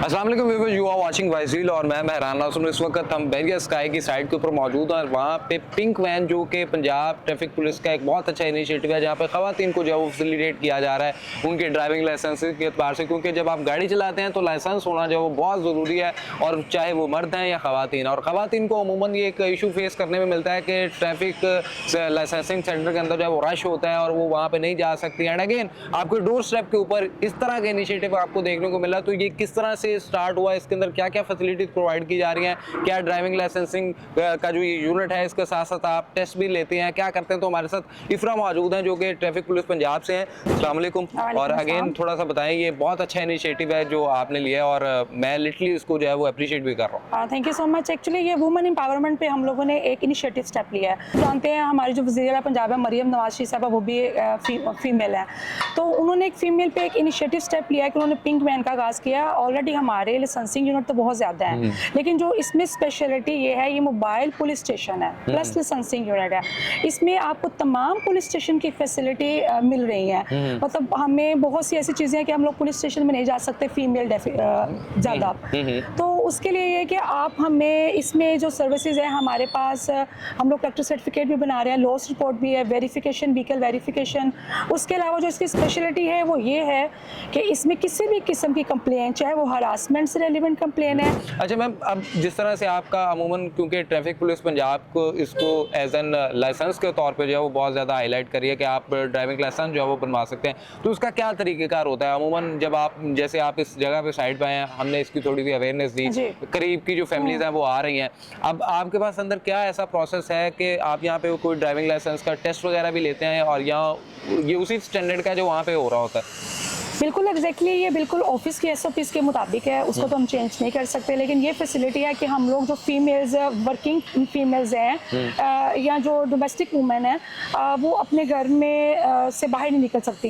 अस्सलाम वालेकुम viewers, you are watching वाइज़ील और मैं मेहरान नाज़िम। इस वक्त हम बैरिया स्काई की साइड के ऊपर मौजूद हैं और वहाँ पे पिंक वैन जो कि पंजाब ट्रैफिक पुलिस का एक बहुत अच्छा इनिशिएटिव है, जहाँ पे ख़वातीन को जो है वो फैसिलिटेट किया जा रहा है उनके ड्राइविंग लाइसेंस के एतबार से, क्योंकि जब आप गाड़ी चलाते हैं तो लाइसेंस होना जो है वो बहुत ज़रूरी है, और चाहे वो मर्द हैं या ख़वातीन। और ख़वातीन को अमूमन ये एक इशू फेस करने में मिलता है कि ट्रैफिक लाइसेंसिंग सेंटर के अंदर जो है वो रश होता है और वो वहाँ पर नहीं जा सकती। एंड अगेन आपके डोर स्टेप के ऊपर इस तरह का इनिशिएटिव आपको देखने को मिला, तो ये किस तरह से स्टार्ट हुआ, इसके अंदर क्या क्या फैसिलिटीज प्रोवाइड की जा रही हैं, क्या ड्राइविंग लाइसेंसिंग का जो ये यूनिट है इसके साथ साथ आप टेस्ट भी लेते हैं, क्या करते हैं। तो हमारे साथ इफ्रा मौजूद हैं जो कि ट्रैफिक पुलिस पंजाब से हैं। अस्सलाम वालेकुम। और अगेन थोड़ा सा बताएं, ये बहुत अच्छा इनिशिएटिव है जो आपने लिया है और मैं लिटरली इसको जो है वो अप्रिशिएट भी कर रहा हूँ। Thank you so much. Actually ये वुमेन एम्पावरमेंट पे हम लोगों ने एक इनिशिएटिव स्टेप लिया है। जानते हैं हमारी जो वज़ीर पंजाब है मरियम नवाज साहबा, वो भी फीमेल है, तो उन्होंने एक फीमेल पे एक इनिशिएटिव स्टेप लिया है कि उन्होंने पिंक वैन का आगाज़ किया। ऑलरेडी हमारे लाइसेंसिंग यूनिट तो बहुत ज़्यादा है, लेकिन जो इसमें स्पेशलिटी ये है, ये मोबाइल पुलिस स्टेशन है प्लस लाइसेंसिंग यूनिट है। इसमें आपको तमाम पुलिस स्टेशन की फैसिलिटी मिल रही है। मतलब हमें बहुत सी ऐसी चीज़ें हैं कि हम लोग पुलिस स्टेशन में नहीं जा सकते फीमेल ज़्यादा, तो उसके लिए ये कि आप हमें इसमें जो सर्विसेज है हमारे पास, हम लोग कलेक्टर सर्टिफिकेट भी बना रहे हैं, लॉस रिपोर्ट भी है, वेरिफिकेशन, व्हीकल वेरिफिकेशन। उसके अलावा जो इसकी स्पेशलिटी है वो ये है कि इसमें किसी भी किस्म की कंप्लेंट, चाहे वो हरासमेंट से रेलिवेंट कंप्लेन है। अच्छा मैम, अब जिस तरह से आपका अमूमन, क्योंकि ट्रैफिक पुलिस पंजाब को इसको एज एन लाइसेंस के तौर पे जो है वो बहुत ज़्यादा हाईलाइट करिए कि आप ड्राइविंग लाइसेंस जो है वो बनवा सकते हैं, तो उसका क्या तरीक़ेकार होता है अमूमन? जब आप, जैसे आप इस जगह पे साइड पे आए हैं, हमने इसकी थोड़ी सी अवेयरनेस दी, करीब की जो फैमिलीज हैं वो आ रही हैं, अब आपके पास अंदर क्या ऐसा प्रोसेस है कि आप यहाँ पे कोई ड्राइविंग लाइसेंस का टेस्ट वगैरह भी लेते हैं, और यहाँ ये उसी स्टैंडर्ड का जो वहाँ पे हो रहा होता है? बिल्कुल एग्जैक्टली, ये बिल्कुल ऑफिस की SOPs के मुताबिक है, उसको तो हम चेंज नहीं कर सकते, लेकिन ये फैसिलिटी है कि हम लोग जो फीमेल्स, वर्किंग फीमेल्स हैं या जो डोमेस्टिक वुमेन है, वो अपने घर में से बाहर नहीं निकल सकती।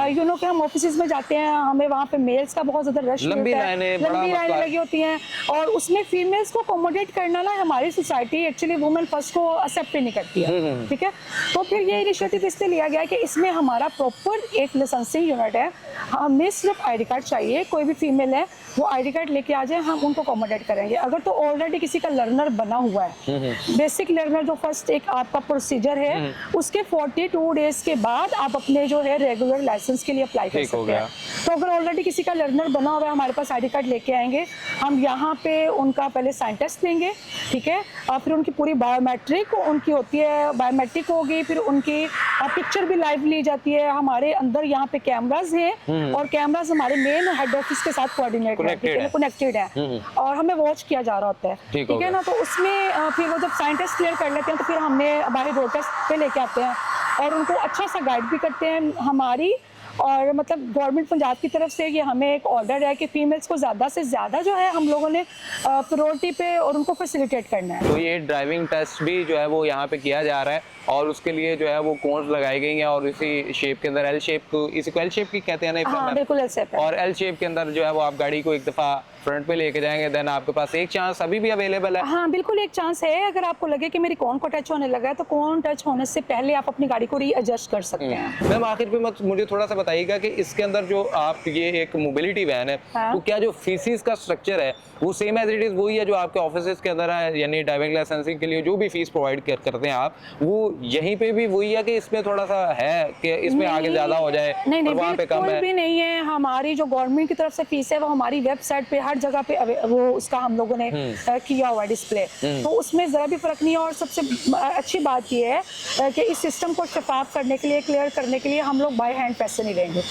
यू नो कि हम ऑफिस में जाते हैं, हमें वहाँ पे मेल्स का बहुत ज़्यादा रश लंबी लाइनें लगी होती हैं, और उसमें फीमेल्स को अकोमोडेट करना ना हमारी सोसाइटी एक्चुअली वुमेन फर्स्ट को एक्सेप्ट ही नहीं करती है। ठीक है, तो फिर ये इनिशिएटिव इसलिए लिया गया है कि इसमें हमारा प्रॉपर एक लाइसेंसिंग यूनिट है। हमें सिर्फ ID कार्ड चाहिए, कोई भी फीमेल है वो ID कार्ड लेके आ जाए, हम उनको अकोमोडेट करेंगे। अगर तो ऑलरेडी किसी का लर्नर बना हुआ है, बेसिक लर्नर जो फर्स्ट एक आपका प्रोसीजर है, उसके 42 डेज के बाद आप अपने जो है रेगुलर लाइसेंस के लिए अप्लाई कर सकते हैं। तो अगर ऑलरेडी किसी का लर्नर बना हुआ है, हमारे पास ID कार्ड लेके आएंगे, हम यहाँ पे उनका पहले साइन टेस्ट लेंगे, ठीक है, और फिर उनकी पूरी बायोमेट्रिक उनकी होती है, बायोमेट्रिक होगी, फिर उनकी पिक्चर भी लाइव ली जाती है। हमारे अंदर यहाँ पे कैमराज हैं, और कैमराज हमारे मेन हेड ऑफिस के साथ कनेक्टेड है, और हमें वॉच किया जा रहा होता है। ठीक है ना, तो उसमें फिर वो जब साइन टेस्ट क्लियर कर लेते हैं तो फिर हमें बाहर रोड टेस्ट पे लेके आते हैं और उनको अच्छा सा गाइड भी करते हैं हमारी, और मतलब गवर्नमेंट पंजाब की तरफ से ये हमें एक ऑर्डर है कि फीमेल्स को ज़्यादा से ज़्यादा जो है हम लोगों ने प्रायोरिटी पे और उनको फैसिलिटेट करना है। तो ये ड्राइविंग टेस्ट भी जो है वो यहाँ पे किया जा रहा है, और उसके लिए जो है वो कोन्स लगाई गई हैं, और इसी शेप के अंदर, L शेप को, इसी को L शेप की कहते हैं ना? हाँ, बिल्कुल L शेप है। और L शेप के अंदर जो है वो आप गाड़ी को एक दफ़ा फ्रंट पे लेके जाएंगे, देन आपके पास एक चांस अभी भी अवेलेबल है। हाँ बिल्कुल, एक चांस है। अगर आपको लगे कि मेरी कौन को टच होने लगा है, तो कौन टच होने से पहले आप अपनी गाड़ी को रीएडजस्ट कर सकते हैं। मैम आखिर पे मुझे थोड़ा सा बताइएगा कि इसके अंदर जो आप, ये एक मोबिलिटी वैन है, तो क्या जो फीसिस का स्ट्रक्चर है वो सेम एज इट इज वही है जो आपके ऑफिस के अंदर है, यानी ड्राइविंग लाइसेंसिंग के लिए जो भी फीस प्रोवाइड करते हैं आप, वो यहीं पे भी वही है कि इसमें थोड़ा सा है कि इसमें आगे ज्यादा हो जाए? नहीं नहीं, वहाँ पे कम है? भी नहीं है। हमारी जो गवर्नमेंट की तरफ से फीस है वो हमारी वेबसाइट पे हर जगह पे वो उसका हम लोगों ने किया हुआ डिस्प्ले, तो उसमें जरा भी फर्क नहीं है। और सबसे अच्छी बात ये है कि इस सिस्टम को शफाफ करने के लिए, क्लियर करने के लिए हम लोग बाय हैंड पैसे नहीं लेंगे,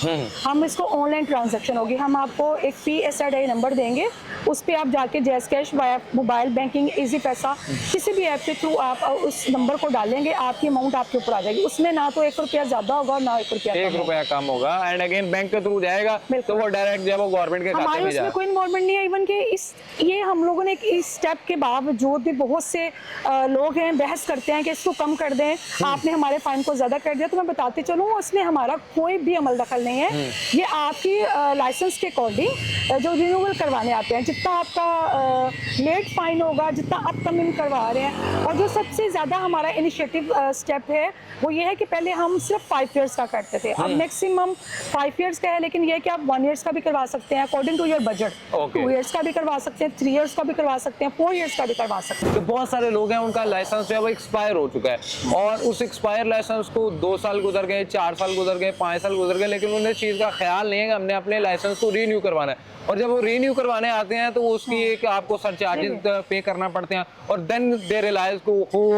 हम इसको ऑनलाइन ट्रांजैक्शन होगी। हम आपको एक PSID नंबर देंगे, उस पर आप जाके जैस कैश, मोबाइल बैंकिंग, इजी पैसा, किसी भी ऐप के थ्रू आप उस नंबर को डालेंगे, आपकी अमाउंट आपके ऊपर आ जाएगी। उसमें ना तो 1 रुपया ज्यादा होगा, ना 1 रुपया कम होगा, एंड अगेन बैंक के थ्रू जाएगा तो वो डायरेक्ट जब वो गवर्नमेंट के खाते में जाएगा। उसमें कोई इन्वॉल्वमेंट नहीं है। इवन के ये हम लोगों ने इस स्टेप के बावजूद भी बहुत से लोग हैं बहस करते हैं कि इसको कम कर दें, आपने हमारे फाइन को ज्यादा कर दिया। तो मैं बताती चलूँ, उसमें हमारा कोई भी अमल दखल नहीं है। ये आपकी लाइसेंस के अकॉर्डिंग जो रिन्यूअल करवाने आते हैं, जितना आपका लेट फाइन होगा, जितना अपकमिंग करवा रहे हैं। और जो सबसे ज्यादा हमारा इनिशिएटिव स्टेप है वो ये है कि पहले हम सिर्फ 5 ईयर्स का करते थे, अब मैक्सिमम 5 ईयर्स का है, लेकिन ये कि आप 1 ईयर्स का भी करवा सकते हैं according to your budget. 2 years का भी करवा सकते हैं, 3 इयर्स का भी करवा सकते हैं, 4 इयर्स का भी करवा सकते हैं। तो बहुत सारे लोग हैं उनका लाइसेंस जो है वो एक्सपायर हो चुका है और उस एक्सपायर लाइसेंस को 2 साल गुजर गए, 4 साल गुजर गए, 5 साल गुजर गए, लेकिन उन्हें इस चीज़ का ख्याल नहीं है कि हमने अपने लाइसेंस को रीन्यू करवाना है। और जब वो रीन्यू करवाने आते हैं तो उसकी एक आपको सरचार्जेस पे करना पड़ते हैं और देन दे रियलाइज को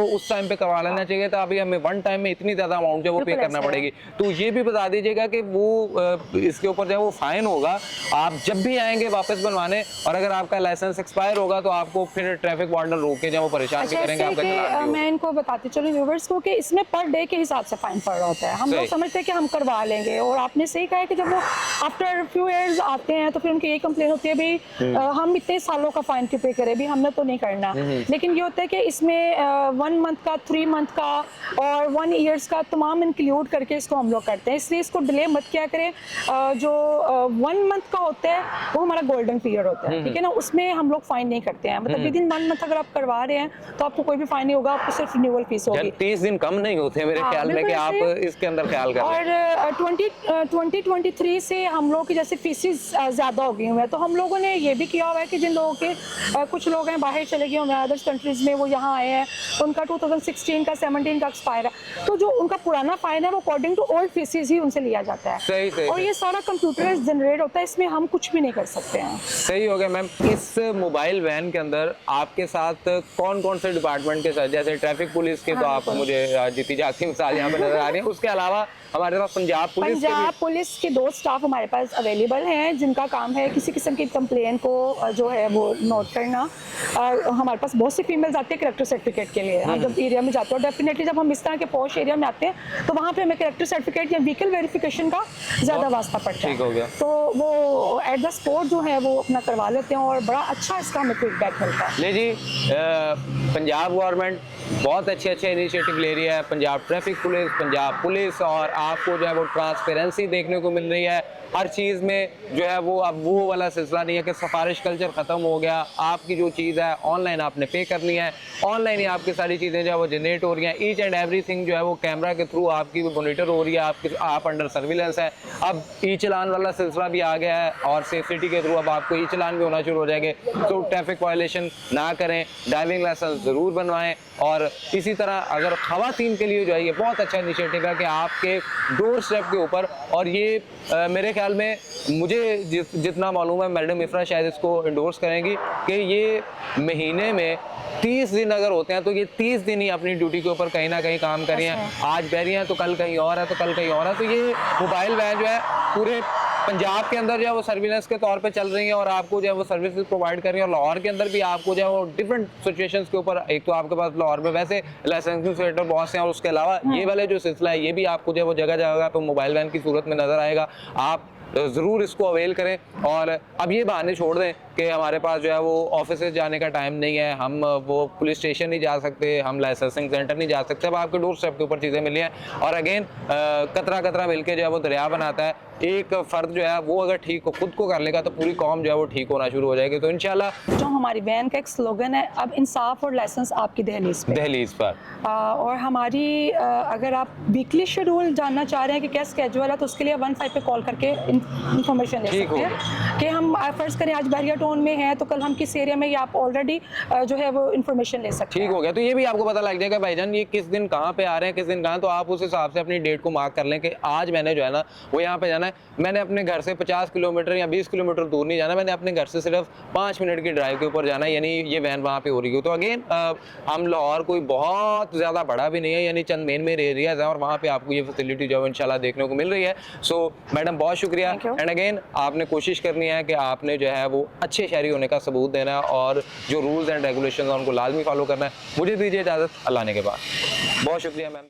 उस टाइम पे करवा लेना चाहिए था। अभी हमें वन टाइम में इतनी ज़्यादा अमाउंट जो वो पे करना पड़ेगी। तो ये भी बता दीजिएगा कि वो इसके ऊपर जो वो फाइन होगा आप जब भी आएंगे वापस बनवाने, और अगर आपका लाइसेंस एक्सपायर होगा तो आपको फिर ट्रैफिक वार्डन रोक के जब वो परेशान भी करेंगे आपका चालान। मैं इनको बताती चलूं व्यूअर्स को कि इसमें पर डे के हिसाब से फाइन पड़ रहा होता है। हम लोग समझते हैं कि हम करवा लेंगे, और आपने सही कहा है कि जब वो आफ्टर फ्यू इयर्स आते हैं तो फिर उनकी यही कंप्लेन होती है भाई हम इतने सालों का फाइन क्यों पे करें, भी हमने तो नहीं करना। लेकिन ये होता है कि इसमें 1 मंथ का, 3 मंथ का और 1 ईयर्स का तमाम इंक्लूड करके इसको हम लोग करते हैं, इसलिए इसको डिले मत किया करें। जो 1 मंथ का होता है वो हमारा गोल्डन पीरियड होता है, ठीक है ना, उसमें हम लोग फाइन नहीं करते हैं। मतलब विदिन 1 मंथ अगर आप करवा रहे हैं तो आपको कोई भी फाइन नहीं होगा, आपको सिर्फ रिन्यूअल फीस होगी। 30 दिन कम नहीं होते मेरे ख्याल में कि आप इसके अंदर ख्याल करें। और 2023 से हम लोग की जैसे फीसेस ज्यादा हो गई हुई हैं, तो हम लोगों ने ये भी किया हुआ है कि जिन लोगों के कुछ लोग हैं बाहर चले गए हुए हैं अदर्स कंट्रीज में, वो यहाँ आए हैं, उनका 2016 का 17 का एक्सपायर है, तो जो उनका पुराना फाइन है वो अकॉर्डिंग टू ओल्ड फीसेस ही उनसे लिया जाता है। सही और ये सारा कंप्यूटराइज्ड जनरेट होता है, इसमें हम कुछ भी नहीं कर सकते हैं। सही हो गया मैम। इस मोबाइल वैन के अंदर आपके साथ कौन कौन से डिपार्टमेंट के साथ, जैसे ट्रैफिक पुलिस के, तो आप मुझे जीती जागती मिसाल यहाँ पे नजर आ रही है, उसके अलावा हमारे पास पंजाब पुलिस के 2 स्टाफ हमारे पास अवेलेबल हैं जिनका काम है किसी किस्म की कंप्लेन को जो है वो नोट करना। हमारे पास बहुत सी फीमेल्स आती है कैरेक्टर सर्टिफिकेट के लिए। हम जब एरिया में जाते हैं, डेफिनेटली जब हम इस तरह के पॉश एरिया में आते हैं तो वहाँ पे हमें कैरेक्टर सर्टिफिकेट या व्हीकल वेरिफिकेशन का ज़्यादा वास्ता पड़ता है, तो वो एट द स्पॉट जो है वो अपना करवा लेते हैं और बड़ा अच्छा इसका हमें फीडबैक मिलता है। ले जी, पंजाब गवर्नमेंट बहुत अच्छे इनिशिएटिव ले रही है, पंजाब ट्रैफिक पुलिस, और आपको जो है वो ट्रांसपेरेंसी देखने को मिल रही है हर चीज़ में। जो है वो अब वो वाला सिलसिला नहीं है कि सिफारिश कल्चर ख़त्म हो गया। आपकी जो चीज़ है ऑनलाइन आपने पे करनी है, ऑनलाइन ही आपकी सारी चीज़ें जो है वो जनरेट हो रही हैं। ईच एंड एवरीथिंग जो है वो कैमरा के थ्रू आपकी मॉनिटर हो रही है, आप अंडर सर्विलेंस है। अब ई चलान वाला सिलसिला भी आ गया है और सेफ्टी के थ्रू अब आपको ई चलान भी होना शुरू हो जाएंगे। तो ट्रैफिक वायलेशन ना करें, ड्राइविंग लाइसेंस ज़रूर बनवाएं। और इसी तरह अगर ख़वातीन के लिए जो है ये बहुत अच्छा इनिशिएटिव है कि आपके डोर स्टेप के ऊपर, और ये मेरे ख्याल में मुझे जितना मालूम है मैडम इफ्रा शायद इसको इंडोर्स करेंगी कि ये महीने में 30 दिन अगर होते हैं तो ये 30 दिन ही अपनी ड्यूटी के ऊपर कहीं ना कहीं काम कर रही हैं। आज बह रही हैं तो कल कहीं और है, तो कल कहीं और है। तो ये मोबाइल वैन जो है पूरे पंजाब के अंदर जो है वो सर्विलेंस के तौर पे चल रही है और आपको जो है वो सर्विसेज प्रोवाइड कर रही है। और लाहौर के अंदर भी आपको जो है वो डिफरेंट सिचुएशंस के ऊपर, एक तो आपके पास लाहौर में वैसे लाइसेंसिंग सेंटर बहुत से हैं और उसके अलावा ये वाले जो सिलसिला है ये भी आपको जो है वो जगह जगह पे मोबाइल वैन की सूरत में नजर आएगा। आप ज़रूर इसको अवेल करें और अब ये बहाने छोड़ दें कि हमारे पास जो है वो ऑफिस जाने का टाइम नहीं है, हम वो पुलिस स्टेशन नहीं जा सकते, हम लाइसेंसिंग सेंटर नहीं जा सकते। अब आपके डोर स्टेप के ऊपर चीज़ें मिली हैं और अगेन कतरा कतरा मिल के जो है वो दरिया बनाता है। एक फ़र्द जो है वो अगर ठीक खुद को कर लेगा तो पूरी कौम जो है वो ठीक होना शुरू हो जाएगी। तो इंशाल्लाह जो हमारी वैन का एक स्लोगन है, अब इंसाफ और लाइसेंस आपकी दहलीज पर। और हमारी अगर आप वीकली शेड्यूल जानना चाह रहे हैं कि क्या स्केड्यूल है तो उसके लिए 15 पे कॉल करके इंफॉर्मेशन ले सकते हैं कि हम फर्ज करें आज बैरिया टाउन में हैं तो कल हम किस एरिया में, ये आप ऑलरेडी जो है वो इन्फॉर्मेशन ले सकते हैं। ठीक हो गया, तो ये भी आपको पता लग जाएगा भाईजान ये किस दिन कहाँ पे आ रहे हैं, किस दिन कहाँ, तो आप उस हिसाब से अपनी डेट को मार्क कर लें कि आज मैंने जो है ना वो यहाँ पे जाना है। मैंने अपने घर से 50 किलोमीटर या 20 किलोमीटर दूर नहीं जाना, मैंने अपने घर से सिर्फ 5 मिनट की ड्राइव के ऊपर जाना है, यानी ये वैन वहाँ पे हो रही हो। तो अगेन हम लाहौर कोई बहुत ज़्यादा बड़ा भी नहीं है, यानी चंद मेन एरियाज हैं और वहाँ पे आपको ये फैसिलिटी जो है इंशाल्लाह देखने को मिल रही है। सो मैडम बहुत शुक्रिया। एंड अगेन आपने कोशिश करनी है कि आपने जो है वो अच्छे शहरी होने का सबूत देना है और जो रूल्स एंड रेगुलेशन है उनको लाजमी फॉलो करना है। मुझे दीजिए इजाज़त, अल्लाह ने के बाद। बहुत शुक्रिया मैम।